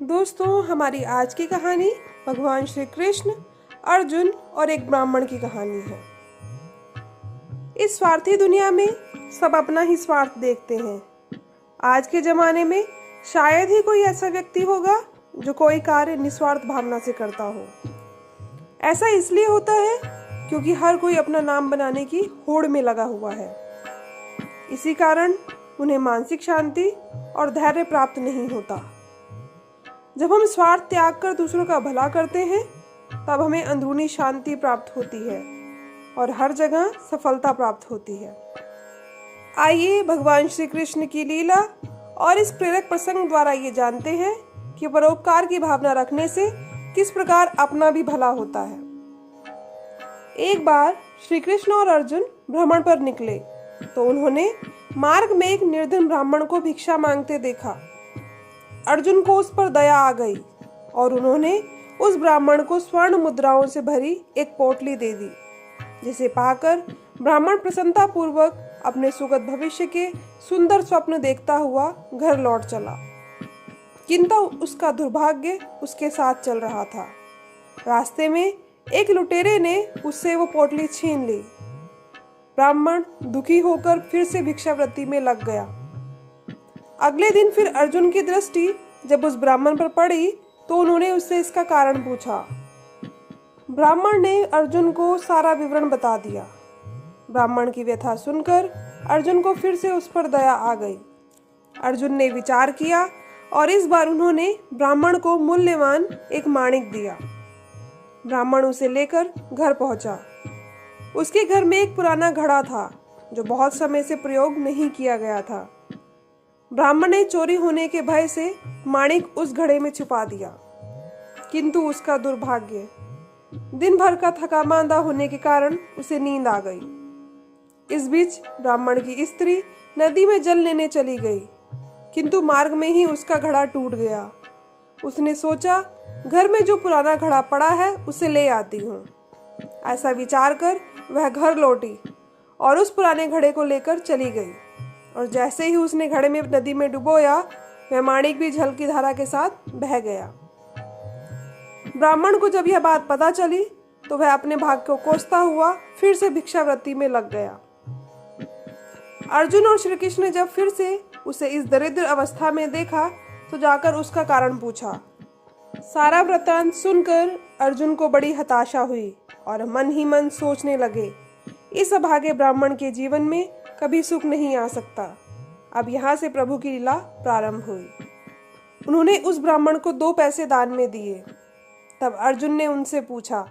दोस्तों, हमारी आज की कहानी भगवान श्री कृष्ण, अर्जुन और एक ब्राह्मण की कहानी है। इस स्वार्थी दुनिया में सब अपना ही स्वार्थ देखते हैं। आज के जमाने में शायद ही कोई ऐसा व्यक्ति होगा जो कोई कार्य निस्वार्थ भावना से करता हो। ऐसा इसलिए होता है क्योंकि हर कोई अपना नाम बनाने की होड़ में लगा हुआ है। इसी कारण उन्हें मानसिक शांति और धैर्य प्राप्त नहीं होता। जब हम स्वार्थ त्याग कर दूसरों का भला करते हैं, तब हमें अंदरूनी शांति प्राप्त होती है और हर जगह सफलता प्राप्त होती है। आइए भगवान श्री कृष्ण की लीला और इस प्रेरक प्रसंग द्वारा ये जानते हैं कि परोपकार की भावना रखने से किस प्रकार अपना भी भला होता है। एक बार श्री कृष्ण और अर्जुन भ्रमण पर निकले तो उन्होंने मार्ग में एक निर्धन ब्राह्मण को भिक्षा मांगते देखा। अर्जुन को उस पर दया आ गई और उन्होंने उस ब्राह्मण को स्वर्ण मुद्राओं से भरी एक पोटली दे दी, जिसे पाकर ब्राह्मण प्रसन्नता पूर्वक अपने सुगत भविष्य के सुंदर स्वप्न देखता हुआ घर लौट चला। किंतु उसका दुर्भाग्य उसके साथ चल रहा था। रास्ते में एक लुटेरे ने उससे वो पोटली छीन ली। ब्राह्मण दुखी होकर फिर से भिक्षावृत्ति में लग गया। अगले दिन फिर अर्जुन की दृष्टि जब उस ब्राह्मण पर पड़ी तो उन्होंने उससे इसका कारण पूछा। ब्राह्मण ने अर्जुन को सारा विवरण बता दिया। ब्राह्मण की व्यथा सुनकर अर्जुन को फिर से उस पर दया आ गई। अर्जुन ने विचार किया और इस बार उन्होंने ब्राह्मण को मूल्यवान एक माणिक दिया। ब्राह्मण उसे लेकर घर पहुंचा। उसके घर में एक पुराना घड़ा था जो बहुत समय से प्रयोग नहीं किया गया था। ब्राह्मण ने चोरी होने के भय से माणिक उस घड़े में छुपा दिया, किंतु उसका दुर्भाग्य, दिन भर का थका मांदा होने के कारण उसे नींद आ गई। इस बीच ब्राह्मण की स्त्री नदी में जल लेने चली गई, किंतु मार्ग में ही उसका घड़ा टूट गया। उसने सोचा, घर में जो पुराना घड़ा पड़ा है उसे ले आती हूँ। ऐसा विचार कर वह घर लौटी और उस पुराने घड़े को लेकर चली गई। और जैसे ही उसने घड़े में नदी में डुबोया, वह माणिक भी जल की धारा के साथ बह गया। ब्राह्मण को जब यह बात पता चली तो वह अपने भाग्य को कोसता हुआ फिर से भिक्षावृत्ति में लग गया। अर्जुन और श्री कृष्ण ने जब फिर से उसे इस दरिद्र अवस्था में देखा तो जाकर उसका कारण पूछा। सारा वृत्तांत सुनकर अर्जुन को बड़ी हताशा हुई और मन ही मन सोचने लगे, इस अभागे ब्राह्मण के जीवन में कभी सुख नहीं आ सकता। अब यहाँ से प्रभु की लीला प्रारंभ हुई। उन्होंने उस ब्राह्मण को 2 पैसे दान में दिए। तब अर्जुन ने उनसे पूछा,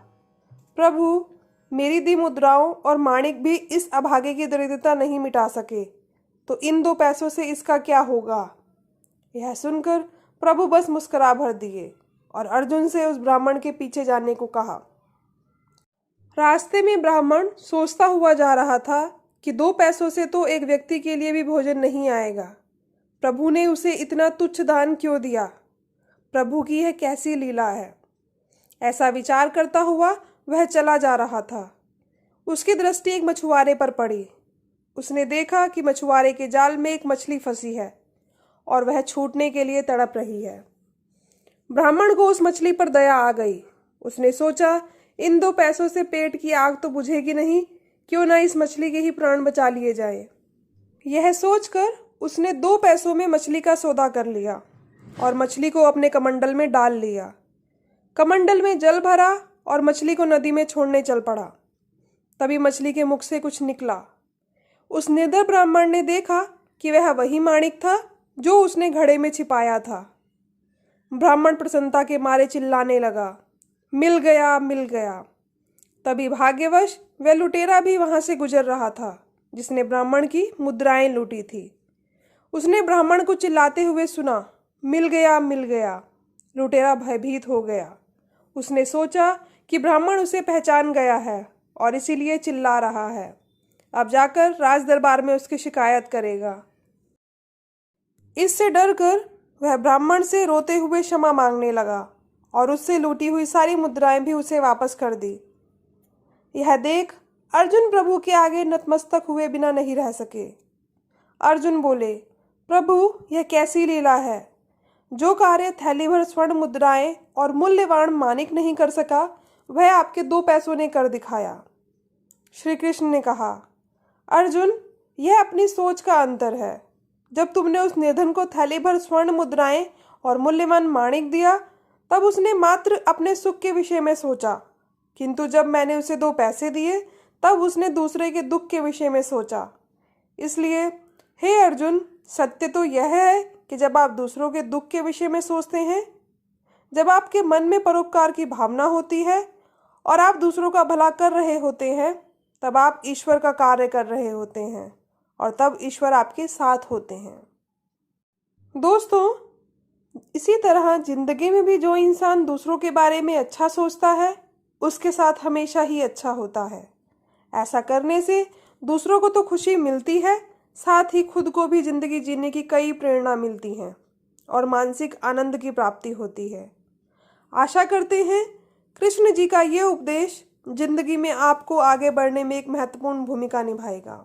प्रभु, मेरी दी मुद्राओं और माणिक भी इस अभागे की दरिद्रता नहीं मिटा सके, तो इन 2 पैसों से इसका क्या होगा? यह सुनकर प्रभु बस मुस्कुरा भर दिए और अर्जुन से उस ब्राह्मण के पीछे जाने को कहा। रास्ते में ब्राह्मण सोचता हुआ जा रहा था कि 2 पैसों से तो एक व्यक्ति के लिए भी भोजन नहीं आएगा। प्रभु ने उसे इतना तुच्छ दान क्यों दिया? प्रभु की यह कैसी लीला है? ऐसा विचार करता हुआ वह चला जा रहा था। उसकी दृष्टि एक मछुआरे पर पड़ी। उसने देखा कि मछुआरे के जाल में एक मछली फंसी है और वह छूटने के लिए तड़प रही है। ब्राह्मण को उस मछली पर दया आ गई। उसने सोचा, इन 2 पैसों से पेट की आग तो बुझेगी नहीं, क्यों ना इस मछली के ही प्राण बचा लिए जाए। यह सोचकर उसने 2 पैसों में मछली का सौदा कर लिया और मछली को अपने कमंडल में डाल लिया। कमंडल में जल भरा और मछली को नदी में छोड़ने चल पड़ा। तभी मछली के मुख से कुछ निकला। उस निर्धन ब्राह्मण ने देखा कि वह वही माणिक था जो उसने घड़े में छिपाया था। ब्राह्मण प्रसन्नता के मारे चिल्लाने लगा, मिल गया, मिल गया। तभी भाग्यवश वह लुटेरा भी वहां से गुजर रहा था जिसने ब्राह्मण की मुद्राएं लूटी थी। उसने ब्राह्मण को चिल्लाते हुए सुना, मिल गया, मिल गया। लुटेरा भयभीत हो गया। उसने सोचा कि ब्राह्मण उसे पहचान गया है और इसीलिए चिल्ला रहा है। अब जाकर राज दरबार में उसकी शिकायत करेगा। इससे डरकर वह ब्राह्मण से रोते हुए क्षमा मांगने लगा और उससे लूटी हुई सारी मुद्राएं भी उसे वापस कर दी। यह देख अर्जुन प्रभु के आगे नतमस्तक हुए बिना नहीं रह सके। अर्जुन बोले, प्रभु, यह कैसी लीला है? जो कार्य थैली भर स्वर्ण मुद्राएं और मूल्यवान माणिक नहीं कर सका, वह आपके 2 पैसों ने कर दिखाया। श्री कृष्ण ने कहा, अर्जुन, यह अपनी सोच का अंतर है। जब तुमने उस निर्धन को थैली भर स्वर्ण मुद्राएं और मूल्यवान माणिक दिया, तब उसने मात्र अपने सुख के विषय में सोचा, किंतु जब मैंने उसे 2 पैसे दिए, तब उसने दूसरे के दुख के विषय में सोचा। इसलिए हे अर्जुन, सत्य तो यह है कि जब आप दूसरों के दुख के विषय में सोचते हैं, जब आपके मन में परोपकार की भावना होती है और आप दूसरों का भला कर रहे होते हैं, तब आप ईश्वर का कार्य कर रहे होते हैं और तब ईश्वर आपके साथ होते हैं। दोस्तों, इसी तरह जिंदगी में भी जो इंसान दूसरों के बारे में अच्छा सोचता है, उसके साथ हमेशा ही अच्छा होता है। ऐसा करने से दूसरों को तो खुशी मिलती है, साथ ही खुद को भी जिंदगी जीने की कई प्रेरणा मिलती हैं और मानसिक आनंद की प्राप्ति होती है। आशा करते हैं कृष्ण जी का ये उपदेश जिंदगी में आपको आगे बढ़ने में एक महत्वपूर्ण भूमिका निभाएगा।